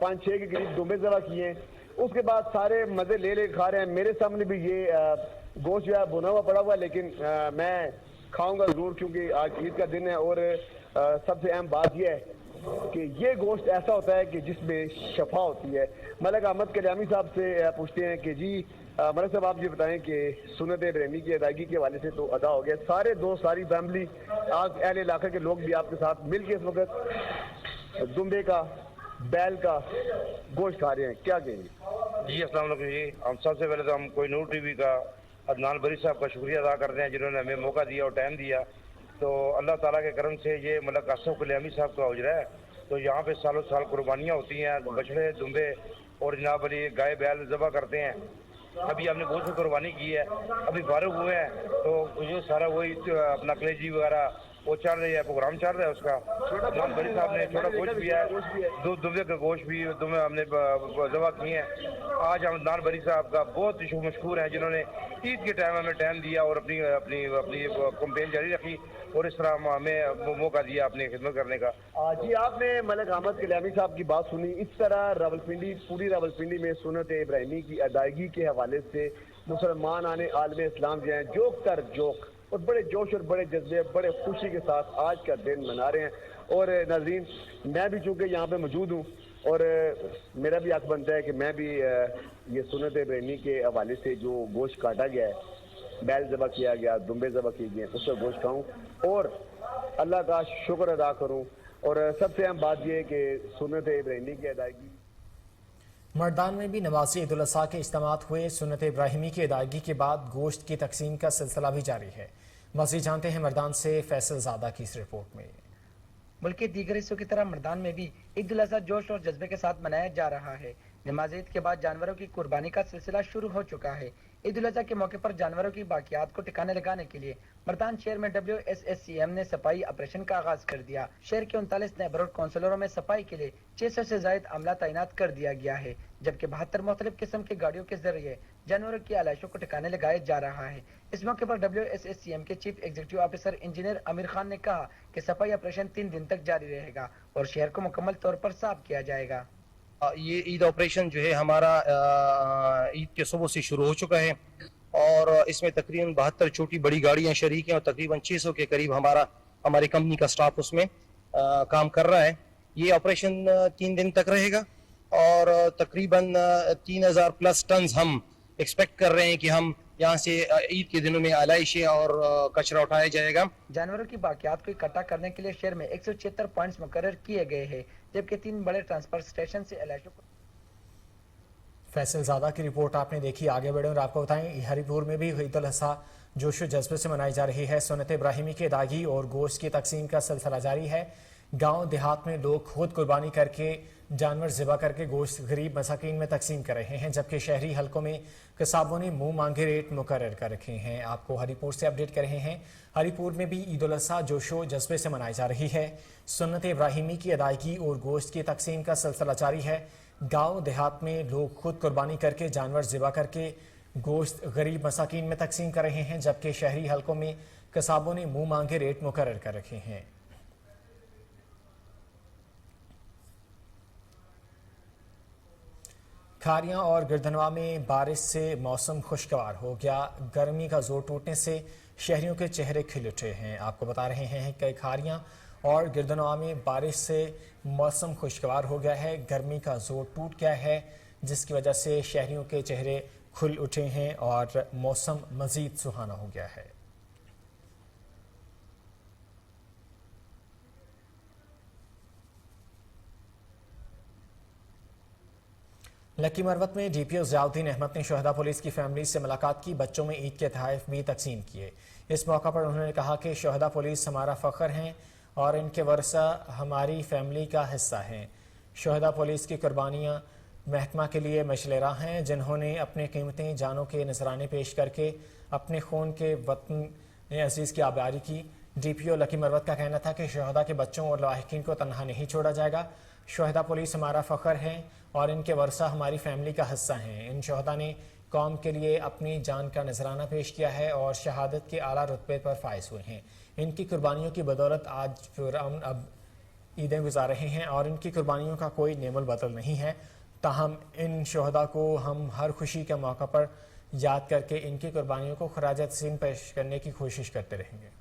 5-6 के करीब दुम्बे ज़बह किए। उसके बाद सारे मज़े ले खा रहे हैं। मेरे सामने भी ये गोश्त जो है भुना हुआ पड़ा हुआ है, लेकिन मैं खाऊंगा जरूर क्योंकि आज ईद का दिन है। और सबसे अहम बात यह है कि ये गोश्त ऐसा होता है कि जिसमें शफा होती है। मलक अहमद कल्याणी साहब से पूछते हैं कि जी मलक साहब आप ये बताएं कि सुन्नत इब्राहिमी की अदायगी के हवाले से तो अदा हो गया, सारे दोस्त सारी फैमिली आज अहले इलाका के लोग भी आपके साथ मिल के इस वक्त दुम्बे का बैल का गोश्त खा रहे हैं, क्या कहेंगे? जी अस्सलाम वालेकुम जी। हम सबसे पहले तो हम कोई नूर टीवी का अदनान बरी साहब का शुक्रिया अदा करते हैं जिन्होंने हमें मौका दिया और टाइम दिया। तो अल्लाह ताला के करम से ये मलक आसिफ कल्याणी साहब का उजरा है। तो यहाँ पे सालों साल कुर्बानियाँ होती हैं, बछड़े दुम्बे और जनाब वाली गाय बैल ज़बह करते हैं। अभी हमने बहुत सी कुर्बानी की है, अभी फारूक हुए हैं तो ये सारा वही अपना कलेजी वगैरह वो चल रही है, प्रोग्राम चल रहा है उसका। अदनान बरी साहब ने छोटा गोश्त भी है, 2 दुम्बे का गोश्त भी दुम्बे हमने ज़बह किए हैं। आज हम अदनान बरी साहब का बहुत मशहूर हैं जिन्होंने ईद के टाइम हमें टाइम दिया और अपनी कंपेन जारी रखी और इस तरह हमें मौका दिया अपनी खिदमत करने का। जी आपने मलक अहमद कल्याणी साहब की बात सुनी। इस तरह रावलपिंडी पूरी रावलपिंडी में सुन्नत इब्राहिमी की अदायगी के हवाले से मुसलमान आने आलम इस्लाम जो हैं जोक और बड़े जोश और बड़े जज्बे बड़े खुशी के साथ आज का दिन मना रहे हैं। और नाज़रीन, मैं भी चूँकि यहाँ पे मौजूद हूँ और मेरा भी हक बनता है कि मैं भी ये सुन्नत इब्राहिमी के हवाले से जो गोश्त काटा गया है, बैल ज़बह किया गया, दुम्बे ज़बह किए गए, उसका गोश्त खाऊँ और अल्लाह का शुक्र अदा करूँ। और सबसे अहम बात यह है कि सुन्नत इब्राहिमी की अदायगी। मर्दान में भी नमाज ईद उल अज़हा के इज्तिमात हुए। सुन्नत इब्राहिमी की अदायगी के बाद गोश्त की तकसीम का सिलसिला भी जारी है। मज़ीद जानते हैं मर्दान से फैसल ज़ादा की इस रिपोर्ट में। मुल्क के दीगर हिस्सों की तरह मर्दान में भी ईद उल अज़हा जोश और जज्बे के साथ मनाया जा रहा है। नमाज ईद के बाद जानवरों की कुर्बानी का सिलसिला शुरू हो चुका है। ईद उल अज़हा के मौके पर जानवरों की बाकियात को ठिकाने लगाने के लिए मर्दान शहर में WSSCM ने सफाई ऑपरेशन का आगाज कर दिया। शहर के 39 नेबरहुड काउंसिलरों में सफाई के लिए 600 से ज्यादा अमला तैनात कर दिया गया है, जबकि 72 मुख्तलिफ किस्म की गाड़ियों के जरिए जानवरों की आलाइशों को ठिकाने लगाया जा रहा है। इस मौके पर WSSCM के chief executive officer engineer Aamir Khan ने कहा कि सफाई ऑपरेशन 3 दिन तक जारी रहेगा और शहर को मुकम्मल तौर पर साफ किया जाएगा। ये ईद ऑपरेशन जो है हमारा ईद के सुबह से शुरू हो चुका है और इसमें तकरीबन 72 छोटी बड़ी गाड़ियां शरीक हैं और तकरीबन 600 के करीब हमारी कंपनी का स्टाफ उसमें काम कर रहा है। ये ऑपरेशन 3 दिन तक रहेगा और तकरीबन 3000 प्लस टन हम एक्सपेक्ट कर रहे हैं कि हम यहाँ से ईद के दिनों में आलाइशें और कचरा उठाया जाएगा। जानवरों की बाकियात को इकट्ठा करने के लिए शहर में 176 पॉइंट्स मुकर्रर किए गए हैं, जबकि 3 बड़े ट्रांसफर स्टेशन से आलाइशों को। फैसल ज़ादा की रिपोर्ट आपने देखी। आगे बढ़े और आपको बताएं हरिपुर में भी ईद उल अज़हा जोश व जज्बे से मनाई जा रही है। सुन्नत इब्राहिमी की अदायगी और गोश्त की तकसीम का सिलसिला जारी है। गांव देहात में लोग खुद कुर्बानी करके जानवर ज़िबा करके गोश्त गरीब मसाकीन में तकसीम कर रहे हैं, जबकि शहरी हलकों में कसाबों ने मुंह मांगे रेट मुकर्रर कर रखे हैं। आपको हरिपुर से अपडेट कर रहे हैं। हरिपुर में भी ईद उल अज़हा जोशो जज्बे से मनाई जा रही है। सुन्नत इब्राहिमी की अदायगी और गोश्त की तकसीम का सिलसिला जारी है। गाँव देहात में लोग खुद कुर्बानी करके जानवर ज़िबा करके गोश्त गरीब मसाकीन में तकसीम कर रहे हैं, जबकि शहरी हलकों में कसाबों ने मुंह मांगे रेट मुकर्रर कर रखे हैं। खारियां और गिरधनवा में बारिश से मौसम खुशगवार हो गया। गर्मी का जोर टूटने से शहरियों के चेहरे खिल उठे हैं। आपको बता रहे हैं कि खारियां और गिरधनवा में बारिश से मौसम खुशगवार हो गया है। गर्मी का जोर टूट गया है, जिसकी वजह से शहरियों के चेहरे खुल उठे हैं और मौसम मजीद सुहाना हो गया है। लकी मरवत में DPO ज़ियाउद्दीन अहमद ने शहदा पुलिस की फैमिली से मुलाकात की। बच्चों में ईद के तोहफे भी तकसीम किए। इस मौका पर उन्होंने कहा कि शहदा पुलिस हमारा फ़ख्र हैं और इनके वर्सा हमारी फैमिली का हिस्सा हैं। शहदा पुलिस की कुर्बानियाँ महकमा के लिए मशलेरा हैं, जिन्होंने अपने कीमती जानों के नजराने पेश करके अपने खून के वतन अजीज़ की आबारी की। DPO लकी मरवत का कहना था कि शहदा के बच्चों और लाहिकीन को तनहा नहीं छोड़ा जाएगा। शहदा पुलिस हमारा फ़ख्र है और इनके वर्सा हमारी फैमिली का हिस्सा हैं। इन शहदा ने कौम के लिए अपनी जान का नजराना पेश किया है और शहादत के आला रुतबे पर फाइज हुए हैं। इनकी कुर्बानियों की बदौलत आज फिरअौन अब ईदें गुजार रहे हैं और इनकी कुर्बानियों का कोई नेमुल बदल नहीं है। ताहम इन शहदा को हम हर खुशी के मौका पर याद करके इनकी कुर्बानियों को खराज तहसीन पेश करने की कोशिश करते रहेंगे।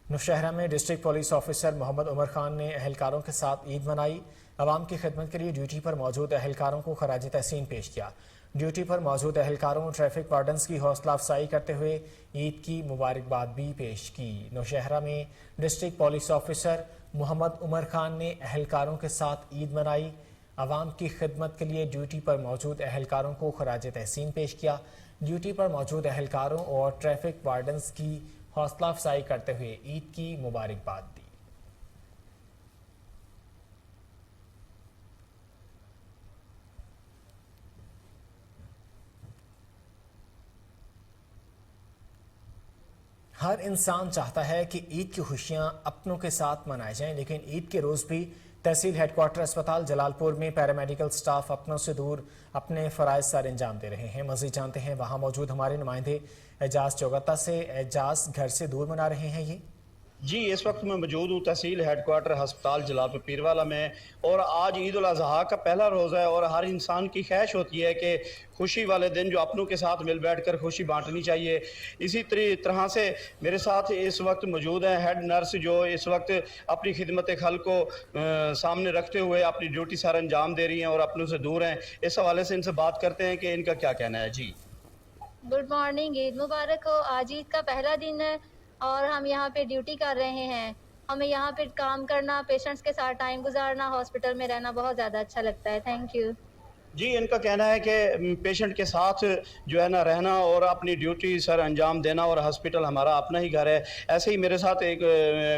नौशहरा में district police officer Muhammad Umar Khan ने अहलकारों के साथ ईद मनाई। आवाम की खिदमत के लिए ड्यूटी पर मौजूद अहलकारों को खराज तहसीन पेश किया। ड्यूटी पर मौजूद अहलकारों ट्रैफिक वार्डन्स की हौसला अफजाई करते हुए ईद की मुबारकबाद भी पेश की। नौशहरा में district police officer Muhammad Umar Khan ने अहलकारों के साथ ईद मनाई। आवाम की खिदमत के लिए ड्यूटी पर मौजूद अहलकारों को खराज तहसीन पेश किया। ड्यूटी पर मौजूद अहलकारों और ट्रैफिक वार्डन्स की हौसला अफजाई करते हुए ईद की मुबारकबाद दी। हर इंसान चाहता है कि ईद की खुशियां अपनों के साथ मनाई जाएं, लेकिन ईद के रोज भी तहसील हेडक्वार्टर अस्पताल जलालपुर में पैरामेडिकल स्टाफ अपनों से दूर अपने फ़राइज़ सर अंजाम दे रहे हैं। मज़ीद जानते हैं वहाँ मौजूद हमारे नुमाइंदे एजाज चौगता से। एजाज, घर से दूर मना रहे हैं ये? जी, इस वक्त मैं मौजूद हूँ तहसील हेडक्वार्टर हस्पताल जलालपुर पीरवाला में और आज ईद उल अज़हा का पहला रोज़ा है और हर इंसान की ख्वाहिश होती है कि खुशी वाले दिन जो अपनों के साथ मिल बैठ कर खुशी बांटनी चाहिए। इसी तरह से मेरे साथ इस वक्त मौजूद हैं हेड नर्स जो इस वक्त अपनी खिदमत खल को सामने रखते हुए अपनी ड्यूटी सर अंजाम दे रही हैं और अपनों से दूर हैं। इस हवाले से इनसे बात करते हैं कि इनका क्या कहना है। जी, गुड मॉर्निंग, ईद मुबारक हो। आज ईद का पहला दिन है और हम यहाँ पे ड्यूटी कर रहे हैं। हमें यहाँ पे काम करना, पेशेंट्स के साथ टाइम गुजारना, हॉस्पिटल में रहना बहुत ज़्यादा अच्छा लगता है। Thank you. जी, इनका कहना है कि पेशेंट के साथ जो है ना रहना और अपनी ड्यूटी सर अंजाम देना, और हॉस्पिटल हमारा अपना ही घर है। ऐसे ही मेरे साथ एक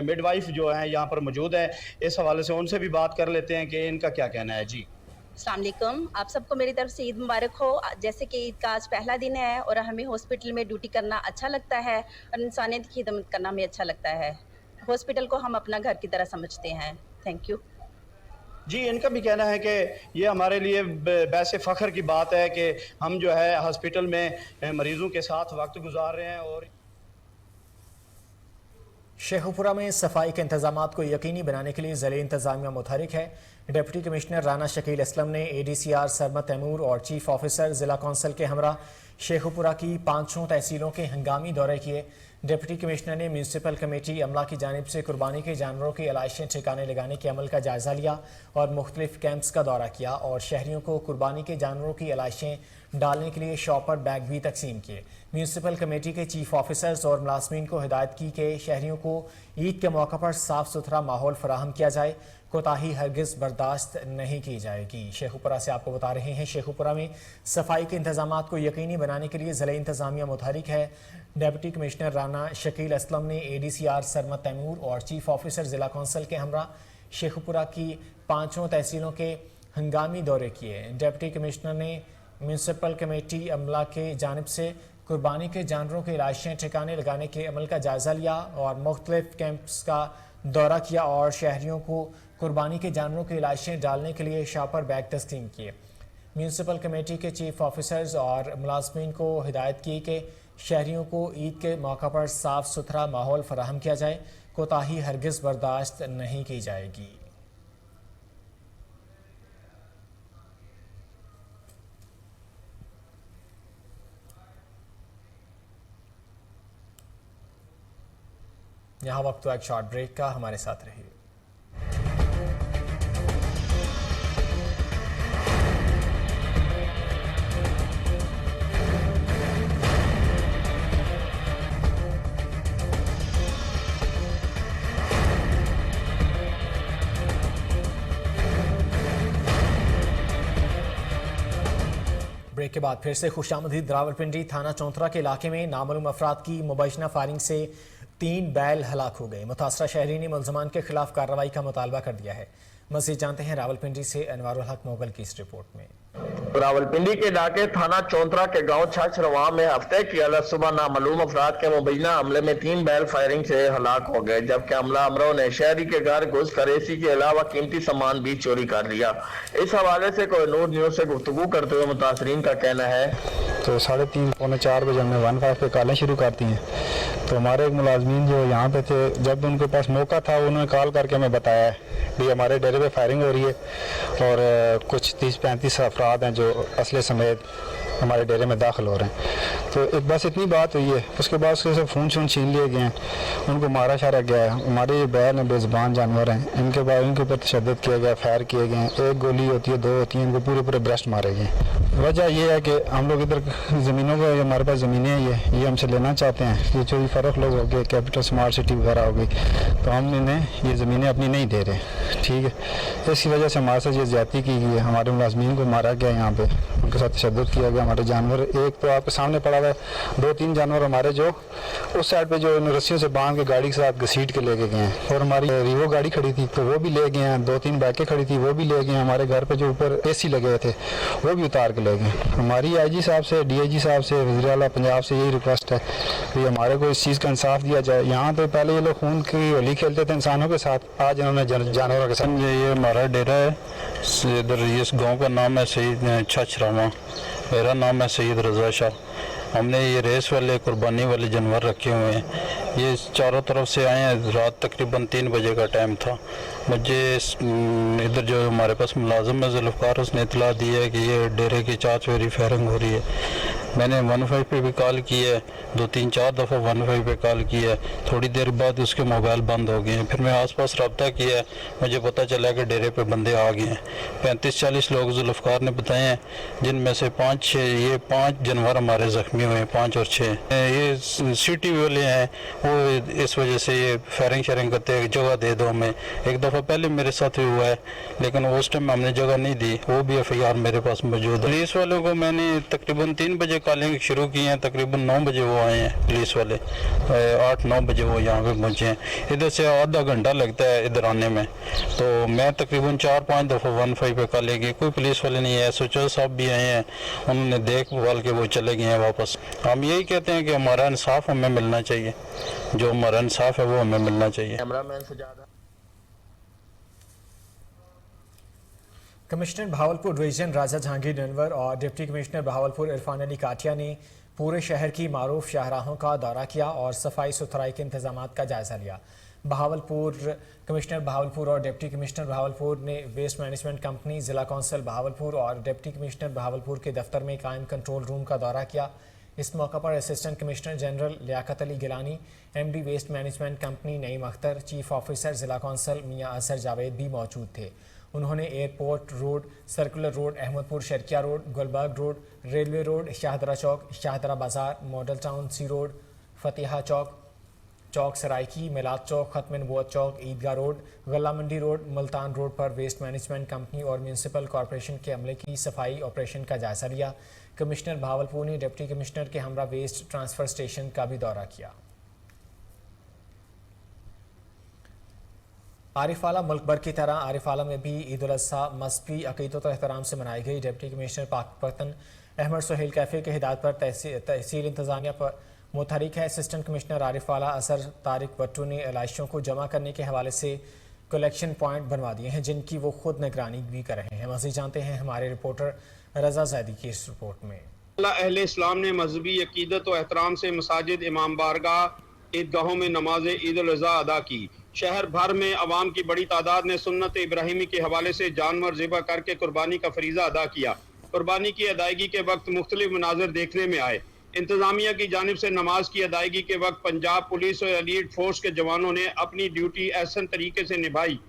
मिडवाइफ जो है यहाँ पर मौजूद है, इस हवाले से उनसे भी बात कर लेते हैं कि इनका क्या कहना है। जी अस्सलाम वालेकुम, आप सबको मेरी तरफ से ईद मुबारक हो। जैसे कि ईद का आज पहला दिन है और हमें हॉस्पिटल में ड्यूटी करना अच्छा लगता है और इंसानियत की खिदमत करना हमें अच्छा लगता है। हॉस्पिटल को हम अपना घर की तरह समझते हैं। Thank you. जी, इनका भी कहना है कि ये हमारे लिए वैसे फ़ख्र की बात है कि हम जो है हॉस्पिटल में मरीज़ों के साथ वक्त गुजार रहे हैं। और शेखुपुरा में सफाई के इंतजामात को यकीनी बनाने के लिए ज़िले इंतजामिया मुतहरिक है। डिप्टी कमिश्नर राना शकील असलम ने ADCR सरमत तैमूर और चीफ ऑफिसर ज़िला कौंसिल के हमरा शेखुपुरा की 5 तहसीलों के हंगामी दौरे किए। डिप्टी कमिश्नर ने म्यूनसिपल कमेटी अमला की जानिब से कुर्बानी के जानवरों की अलाइशें ठिकाने लगाने के अमल का जायज़ा लिया और मुख्तलिफ कैंप्स का दौरा किया और शहरियों को कुर्बानी के जानवरों की अलाइशें डालने के लिए शॉपर बैग भी तकसीम किए। म्यूनसिपल कमेटी के चीफ ऑफिसर्स और मुलाजमीन को हिदायत की कि शहरियों को ईद के मौका पर साफ़ सुथरा माहौल फराहम किया जाए, कोताही हरगिज़ बर्दाश्त नहीं की जाएगी। शेखुपुरा से आपको बता रहे हैं, शेखुपुरा में सफाई के इंतजामात को यकीनी बनाने के लिए ज़िले इंतजामिया मुतहरिक है। डिप्टी कमिश्नर राना शकील असलम ने ADCR सरमत तैमूर और चीफ ऑफिसर ज़िला कौंसिल के हमरा शेखुपुरा की 5 तहसीलों के हंगामी दौरे किए। डिप्टी कमिश्नर ने म्यूनसिपल कमेटी अमला के जानिब से कुर्बानी के जानवरों के अलाइशें ठिकाने लगाने के अमल का जायज़ा लिया और मुख्तलिफ कैंप्स का दौरा किया और शहरियों को कुर्बानी के जानवरों की अलाइशें डालने के लिए शॉपर बैग तस्लीम किए। म्यूनसिपल कमेटी के चीफ ऑफिसर्स और मुलाजमीन को हिदायत की कि शहरियों को ईद के मौका पर साफ़ सुथरा माहौल फराहम किया जाए, कोताही हरगिज़ बर्दाश्त नहीं की जाएगी। यहाँ वक्त तो एक शॉर्ट ब्रेक का, हमारे साथ रहिए। ब्रेक के बाद फिर से खुशामदीद। रावलपिंडी थाना चौंतरा के इलाके में नामालूम अफराद की मुबैशना फायरिंग से 3 बैल हलाक हो गए। मुतासरा शहरी ने मुलजमान के खिलाफ कार्रवाई का मुतालबा कर दिया है। मज़ीद जानते हैं रावलपिंडी से अनवारुल हक मोगल की इस रिपोर्ट में। रावलपिंडी के इलाके थाना चौंतरा के गांव छछरवा में हफ्ते की अलग सुबह नामालूम अफराद के मुबैना हमले में 3 बैल फायरिंग से हलाक हो गए, जबकि हमला अमरों ने शहरी के घर घुस कर एसी के अलावा कीमती सामान भी चोरी कर लिया। इस हवाले से कोहिनूर न्यूज से गुफ्तगू करते हुए मुतासरीन का कहना है, तो 3:30 पौने 4 बजे हमने 15 पे कॉलें शुरू कर दी हैं। तो हमारे एक मुलाजमीन जो यहाँ पे थे, जब उनके पास मौका था उन्होंने कॉल करके हमें बताया भी हमारे डेरे पे फायरिंग हो रही है और कुछ 30-35 अफराद हैं जो असले समेत हमारे डेरे में दाखिल हो रहे हैं। तो एक बस इतनी बात हुई है, उसके बाद उसके सब फ़ोन शोन छीन लिए गए हैं, उनको मारा शारा गया है। हमारे ये बैल हैं, बेज़बान जानवर हैं, इनके बाद इनके ऊपर तशद्दुद किया गया, फायर किए गए हैं। 1 गोली होती है, 2 होती हैं, इनको पूरे ब्रेस्ट मारे गए। वजह ये है कि हम लोग इधर ज़मीनों को, हमारे पास ज़मीनें हैं, ये हमसे लेना चाहते हैं। ये जो भी फ़र्क लोग हो गए, कैपिटल स्मार्ट सिटी वगैरह हो गई, तो हम इन्हें ये ज़मीनें अपनी नहीं दे रहे। ठीक है, इसी वजह से हमारे साथ ये ज़्यादती की गई है। हमारे मुलाजमीन को मारा गया, यहाँ पे उनके साथ तशद्दुद किया गया। हमारे जानवर एक तो आपके सामने पड़ा हुआ है, 2-3 जानवर हमारे जो उस साइड पे जो रस्सियों से बांध के गाड़ी के साथ घसीट के लेके गए हैं। और हमारी रीवो गाड़ी खड़ी थी तो वो भी ले गए हैं, 2-3 बाइकें खड़ी थी वो भी ले गए हैं। हमारे घर पे जो ऊपर AC लगे हुए थे वो भी उतार के ले गए। हमारी IG साहब से, DIG साहब से, वज़ीर आला पंजाब से यही रिक्वेस्ट है कि हमारे को इस चीज़ का इंसाफ दिया जाए। यहाँ तो पहले ये लोग खून की होली खेलते थे इंसानों के साथ, आज इन्होंने जानवरों के साथ। ये हमारा डेरा है, इधर इस गाँव का नाम है सईद छछरवा, मेरा नाम है सईद रज़ा शाह। हमने ये रेस वाले, कुर्बानी वाले जानवर रखे हुए हैं। ये चारों तरफ से आए हैं, रात तकरीबन 3 बजे का टाइम था। मुझे इधर जो हमारे पास मुलाजिम है जुल्फ़कार, उसने इतला दी है कि ये डेरे की 4 चोरी फायरिंग हो रही है। मैंने 15 पे भी कॉल की है, 2-3-4 दफ़ा 15 पे कॉल की है। थोड़ी देर बाद उसके मोबाइल बंद हो गए हैं। फिर मैं आसपास रब्ता किया, मुझे पता चला कि डेरे पे बंदे आ गए हैं। 35-40 लोग जुल्फ़कार ने बताए हैं, जिनमें से 5 जानवर हमारे ज़ख्मी हुए हैं, 5 और 6। ये सिटी वाले हैं, वो इस वजह से ये फायरिंग शेयरिंग करते हैं, जगह दे दो हमें। एक दफ़ा पहले मेरे साथ भी हुआ है, लेकिन उस टाइम हमने जगह नहीं दी, वो भी FIR मेरे पास मौजूद है। पुलिस वालों को मैंने तकरीबन 3 बजे कॉलिंग शुरू की है, तकरीबन 9 बजे वो आए हैं पुलिस वाले, 8-9 बजे वो यहाँ पे पहुँचे हैं। इधर से आधा घंटा लगता है इधर आने में, तो मैं तकरीबन 4-5 दफ़ा 15 पे कॉलिंग की, कोई पुलिस वाले नहीं है। SHO साहब भी आए हैं, उन्होंने देख भाल के वो चले गए हैं वापस। हम यही कहते हैं कि हमारा इंसाफ हमें मिलना चाहिए, जो हमारा इंसाफ है वो हमें मिलना चाहिए। कमिश्नर बहावलपुर डिवीजन राजा जहांगीर ननवर और डिप्टी कमिश्नर बहावलपुर इरफान अली काटिया ने पूरे शहर की मारूफ शाहराहों का दौरा किया और सफाई सुथराई के इंतजाम का जायजा लिया। कमिश्नर बहावलपुर और डिप्टी कमिश्नर बहावलपुर ने वेस्ट मैनेजमेंट कंपनी, जिला कौंसिल बहावलपुर और डिप्टी कमिश्नर बहावलपुर के दफ्तर में कायम कंट्रोल रूम का दौरा किया। इस मौका पर assistant commissioner general Liaquat Ali Gilani, MD waste management company Naeem Akhtar, chief officer जिला कौंसिल मियां असर जावेद भी मौजूद थे। उन्होंने airport road, circular road, Ahmadpur Sharqia road, Gulberg road, railway road, Shahdara chowk, Shahdara Bazaar, model town C road, Fateha chowk, chowk Saraiki, Milad chowk, Khatm Nabuwwat chowk, Eidgah road, Ghalla Mandi road, Multan road पर वेस्ट मैनेजमेंट कंपनी और म्यूनसिपल कॉरपोरेशन के अमले की सफाई ऑपरेशन का जायजा लिया। कमिश्नर बहावलपुर ने डिप्टी कमिश्नर के हमरा वेस्ट ट्रांसफर स्टेशन का भी दौरा किया। आरिफाला मुल्क भर की तरह आरिफाला में भी ईद उल अज़हा मज़हबी अक़ीदत और एहतराम से मनाई गई। डिप्टी कमिश्नर पाकपतन अहमद सोहेल कैफे के हिदायत पर तहसील इंतजामिया पर मुतहरिक है। असिस्टेंट कमिश्नर आरिफाला असर तारिक बट्टू ने एलाइशों को जमा करने के हवाले से कलेक्शन पॉइंट बनवा दिए हैं, जिनकी वो खुद निगरानी भी कर रहे हैं। मज़ीद जानते हैं हमारे रिपोर्टर रजा ज़ैदी की इस रिपोर्ट में। अहले इस्लाम ने मजहबी अकीदत और एहतराम से मसाजिद, इमाम बारगाह, ईदगाहों में नमाज ईद उल अज़हा अदा की। शहर भर में अवाम की बड़ी तादाद ने सुन्नत इब्राहिमी के हवाले से जानवर ज़िबा करके कुर्बानी का फरीज़ा अदा किया। कुर्बानी की अदायगी के वक्त मुख्तलिफ मनाज़िर देखने में आए। इंतज़ामिया की जानिब से नमाज की अदायगी के वक्त पंजाब पुलिस और एलीट फोर्स के जवानों ने अपनी ड्यूटी एहसन तरीके से निभाई।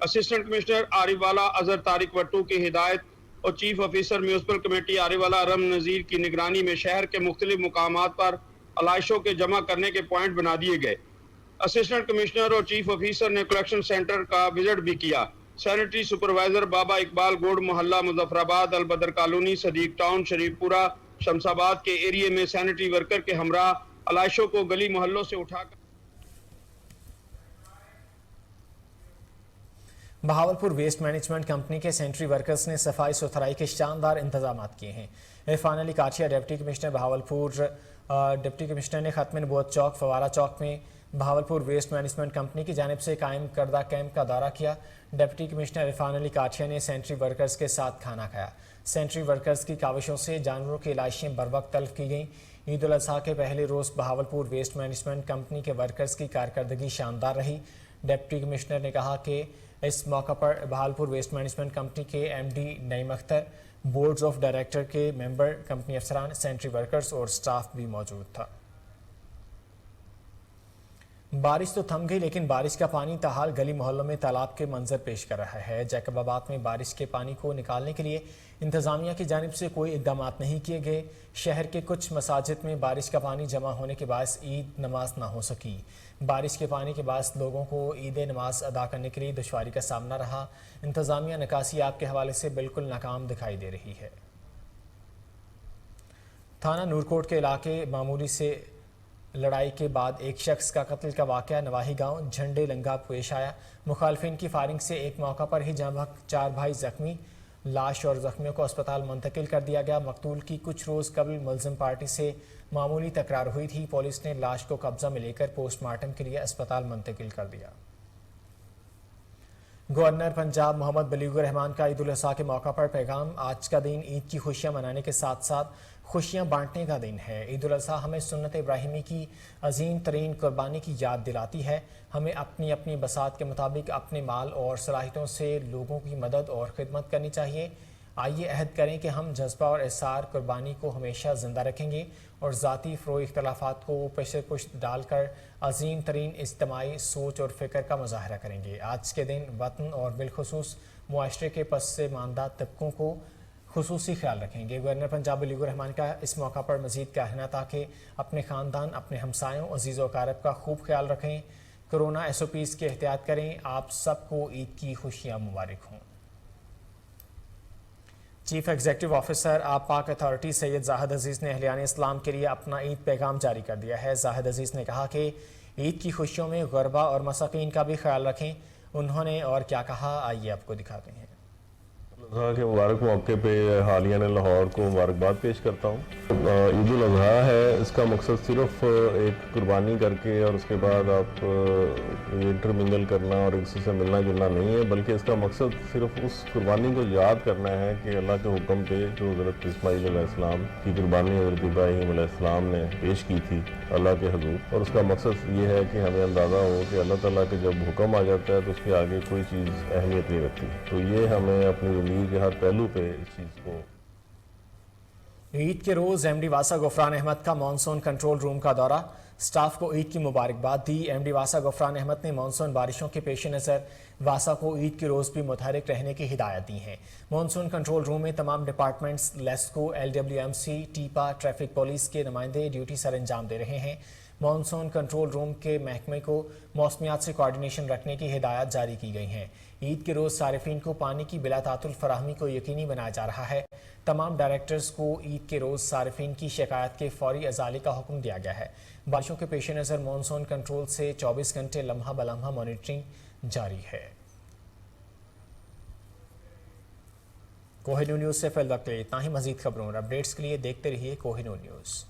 असिस्टेंट कमिश्नर आरिफाला अजहर तारिक बट्टू की हिदायत और चीफ ऑफिसर म्यूनसिपल कमेटी आरिफाला रम नज़ीर की निगरानी में शहर के मुख्तलिफ मुकामात पर अलाइशों के जमा करने के पॉइंट बना दिए गए। असिस्टेंट कमिश्नर और चीफ ऑफिसर ने कलेक्शन सेंटर का विजिट भी किया। सैनिटरी सुपरवाइजर बाबा इकबाल गोड मोहल्ला मुजफ्फराबाद, अलबदर कॉलोनी, सदीक टाउन, शरीफपुरा, शमसाबाद के एरिया में सैनिटरी वर्कर के हमरा अलाइशों को गली मोहल्लों से उठाकर बहावलपुर वेस्ट मैनेजमेंट कंपनी के सैनिटरी वर्कर्स ने सफाई सुथराई के शानदार इंतजाम किए हैं। Irfan Ali Kathia deputy commissioner Bahawalpur deputy commissioner ने खत्म नबूवत चौक, फवारा चौक में बहावलपुर वेस्ट मैनेजमेंट कंपनी की जानिब से कायम करदा कैंप का दौरा किया। डिप्टी कमिश्नर इरफान अली काठिया ने सैनिटरी वर्कर्स के साथ खाना खाया। सैनिटरी वर्कर्स की काविशों से जानवरों की लाशें बर वक्त तल्फ की गईं। ईद उल अज़हा के पहले रोज़ बहावलपुर वेस्ट मैनेजमेंट कंपनी के वर्कर्स की कारकर्दगी शानदार रही। डिप्टी कमिश्नर ने कहा कि इस मौका पर बहावलपुर वेस्ट मैनेजमेंट कंपनी के MD Naeem Akhtar, boards of director के मेंबर, कंपनी अफसरान, सैनिटरी वर्कर्स और स्टाफ भी मौजूद था। बारिश तो थम गई, लेकिन बारिश का पानी ताहाल गली मोहल्लों में तालाब के मंजर पेश कर रहा है। जैकबाबाद में बारिश के पानी को निकालने के लिए इंतजामिया की जानिब से कोई इक़दाम नहीं किए गए। शहर के कुछ मसाजिद में बारिश का पानी जमा होने के बायस ईद नमाज ना हो सकी। बारिश के पानी के बायस लोगों को ईद नमाज अदा करने के लिए दुश्वारी का सामना रहा। इंतजामिया निकासियाब के हवाले से बिल्कुल नाकाम दिखाई दे रही है। थाना नूरकोट के इलाके मामूली से लड़ाई के बाद एक शख्स का कत्ल का वाक़या नवाही गांव झंडे लंगा पेश आया। मुखालफिन की फायरिंग से एक मौका पर ही जहाँ 4 भाई जख्मी, लाश और जख्मियों को अस्पताल मुंतकिल कर दिया गया। मकतूल की कुछ रोज़ कबल मुलजिम पार्टी से मामूली तकरार हुई थी। पुलिस ने लाश को कब्जा में लेकर पोस्टमार्टम के लिए अस्पताल मुंतकिल कर दिया। गवर्नर पंजाब मोहम्मद बलीगुर रहमान का ईद उल अज़हा के मौका पर पैगाम। आज का दिन ईद की खुशियां मनाने के साथ साथ खुशियां बांटने का दिन है। ईद उल अज़हा हमें सुन्नत इब्राहिमी की अजीम तरीन कुर्बानी की याद दिलाती है। हमें अपनी अपनी बसात के मुताबिक अपने माल और सलाहियतों से लोगों की मदद और खिदमत करनी चाहिए। آئیے عہد کریں کہ ہم جذبہ اور احسار قربانی کو ہمیشہ زندہ رکھیں گے اور ذاتی فروئی اختلافات کو پیش پشت ڈال کر عظیم ترین اجتماعی سوچ اور فکر کا مظاہرہ کریں گے۔ آج کے دن وطن اور بالخصوص معاشرے کے پس ماندہ طبقوں کو خصوصی خیال رکھیں گے۔ گورنر پنجاب ولی الرحمان کا اس موقع پر مزید کہنا تھا کہ اپنے خاندان، اپنے ہمسایوں، عزیز و اقارب کا خوب خیال رکھیں، کرونا SOPs کی احتیاط کریں۔ آپ سب کو عید کی خوشیاں مبارک ہوں۔ چیف ایگزیکٹو آفیسر آب پاک اتھارٹی سید زاہد عزیز نے اہلیان اسلام کے لیے اپنا عید پیغام جاری کر دیا ہے۔ زاہد عزیز نے کہا کہ عید کی خوشیوں میں غربا اور مساکین کا بھی خیال رکھیں۔ انہوں نے اور کیا کہا، آئیے آپ کو دکھاتے ہیں۔ الاضحیٰ کے مبارک موقع پہ حالیہ نے لاہور کو مبارکباد پیش کرتا ہوں۔ عید الاضحیٰ ہے، اس کا مقصد صرف ایک قربانی کر کے اور اس کے بعد آپ انٹرمنگل کرنا اور کسی سے ملنا جلنا نہیں ہے، بلکہ اس کا مقصد صرف اس قربانی کو یاد کرنا ہے کہ اللہ کے حکم پہ جو حضرت اسماعیل علیہ السلام کی قربانی حضرت ابراہیم علیہ السلام نے پیش کی تھی اللہ کے حضور، اور اس کا مقصد یہ ہے کہ ہمیں اندازہ ہو کہ اللہ تعالیٰ کے جب حکم آ جاتا ہے تو اس کے آگے کوئی چیز اہمیت نہیں رکھتی۔ تو یہ ہمیں اپنی زندگی کے ہر پہلو پہ اس چیز کو۔ عید کے روز MD واسا غفران احمد کا مانسون کنٹرول روم کا دورہ، سٹاف کو عید کی مبارکباد دی۔ MD واسا غفران احمد نے مانسون بارشوں کے پیش نظر واسا کو عید کے روز بھی متحرک رہنے کی ہدایت دی ہیں۔ مانسون کنٹرول روم میں تمام departments, LESCO, LWMC، TEPA, traffic police کے نمائندے ڈیوٹی سر انجام دے رہے ہیں۔ مانسون کنٹرول روم کے محکمے کو موسمیات سے کوارڈینیشن رکھنے کی ہدایات جاری کی گئی ہیں۔ عید کے روز صارفین کو پانی کی بلا تعطل فراہمی کو یقینی بنایا جا رہا ہے۔ تمام ڈائریکٹرز کو عید کے روز صارفین کی شکایات کے فوری ازالے کا حکم دیا گیا ہے۔ بارشوں کے پیش نظر مانسون کنٹرول سے 24 گھنٹے لمحہ بلمحہ مانیٹرنگ جاری ہے۔ کوہینور نیوز سے فی الوقت اتنا ہی۔ مزید خبروں اور اپڈیٹس کے لیے دیکھتے رہیے کوہینور نیوز۔